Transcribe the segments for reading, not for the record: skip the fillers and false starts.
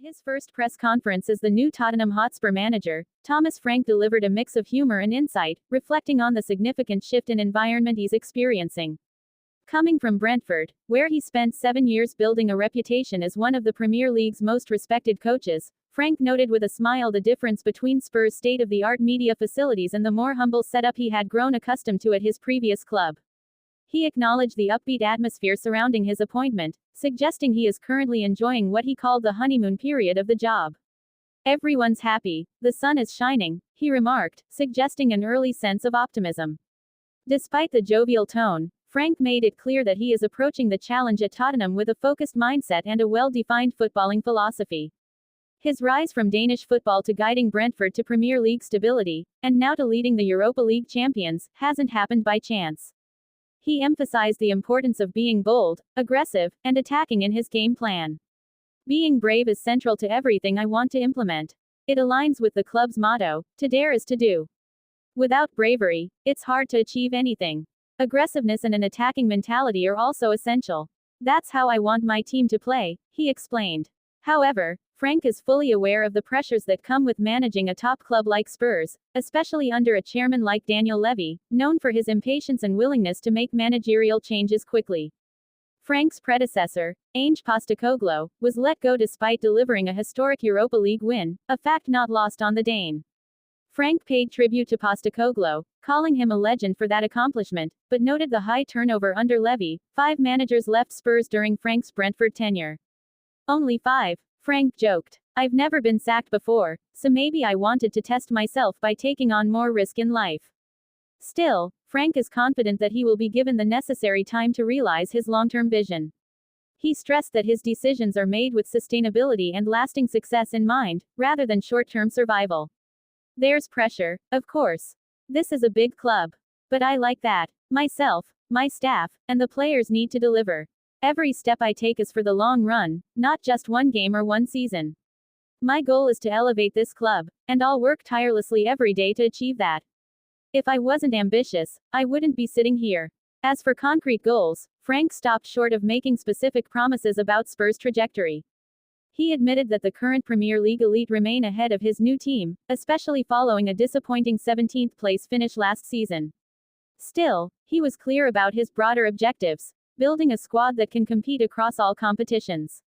At his first press conference as the new Tottenham Hotspur manager, Thomas Frank delivered a mix of humor and insight, reflecting on the significant shift in environment he's experiencing. Coming from Brentford, where he spent 7 years building a reputation as one of the Premier League's most respected coaches, Frank noted with a smile the difference between Spurs' state-of-the-art media facilities and the more humble setup he had grown accustomed to at his previous club. He acknowledged the upbeat atmosphere surrounding his appointment, suggesting he is currently enjoying what he called the honeymoon period of the job. "Everyone's happy, the sun is shining," he remarked, suggesting an early sense of optimism. Despite the jovial tone, Frank made it clear that he is approaching the challenge at Tottenham with a focused mindset and a well-defined footballing philosophy. His rise from Danish football to guiding Brentford to Premier League stability, and now to leading the Europa League champions, hasn't happened by chance. He emphasized the importance of being bold, aggressive, and attacking in his game plan. "Being brave is central to everything I want to implement. It aligns with the club's motto, 'To dare is to do.' Without bravery, it's hard to achieve anything. Aggressiveness and an attacking mentality are also essential. That's how I want my team to play," he explained. However, Frank is fully aware of the pressures that come with managing a top club like Spurs, especially under a chairman like Daniel Levy, known for his impatience and willingness to make managerial changes quickly. Frank's predecessor, ANGE Postecoglou, was let go despite delivering a historic Europa League win, a fact not lost on the Dane. Frank paid tribute to Postecoglou, calling him a legend for that accomplishment, but noted the high turnover under Levy. 5 managers left Spurs during Frank's Brentford tenure. "Only 5. Frank joked. "I've never been sacked before, so maybe I wanted to test myself by taking on more risk in life." Still, Frank is confident that he will be given the necessary time to realize his long-term vision. He stressed that his decisions are made with sustainability and lasting success in mind, rather than short-term survival. "There's pressure, of course. This is a big club. But I like that. Myself, my staff, and the players need to deliver. Every step I take is for the long run, not just one game or one season. My goal is to elevate this club, and I'll work tirelessly every day to achieve that. If I wasn't ambitious, I wouldn't be sitting here." As for concrete goals, Frank stopped short of making specific promises about Spurs' trajectory. He admitted that the current Premier League elite remain ahead of his new team, especially following a disappointing 17th place finish last season. Still, he was clear about his broader objectives: building a squad that can compete across all competitions.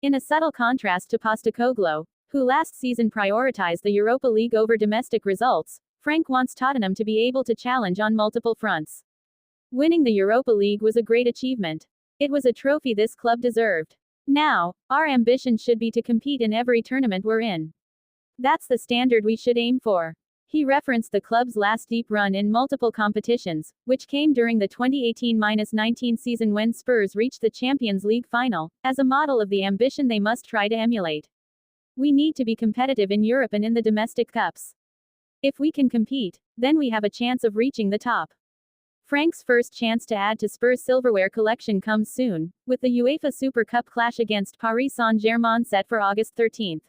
In a subtle contrast to Postecoglou, who last season prioritized the Europa League over domestic results, Frank wants Tottenham to be able to challenge on multiple fronts. Winning the Europa League was a great achievement. It was a trophy this club deserved. Now, our ambition should be to compete in every tournament we're in. That's the standard we should aim for. He referenced the club's last deep run in multiple competitions, which came during the 2018-19 season when Spurs reached the Champions League final, as a model of the ambition they must try to emulate. "We need to be competitive in Europe and in the domestic cups. If we can compete, then we have a chance of reaching the top." Frank's first chance to add to Spurs' silverware collection comes soon, with the UEFA Super Cup clash against Paris Saint-Germain set for August 13.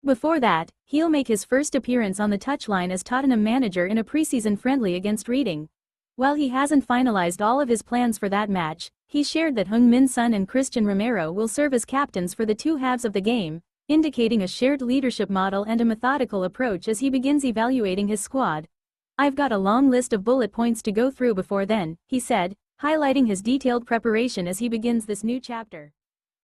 Before that, he'll make his first appearance on the touchline as Tottenham manager in a preseason friendly against Reading. While he hasn't finalized all of his plans for that match, he shared that Heung-min Son and Christian Romero will serve as captains for the 2 halves of the game, indicating a shared leadership model and a methodical approach as he begins evaluating his squad. "I've got a long list of bullet points to go through before then," he said, highlighting his detailed preparation as he begins this new chapter.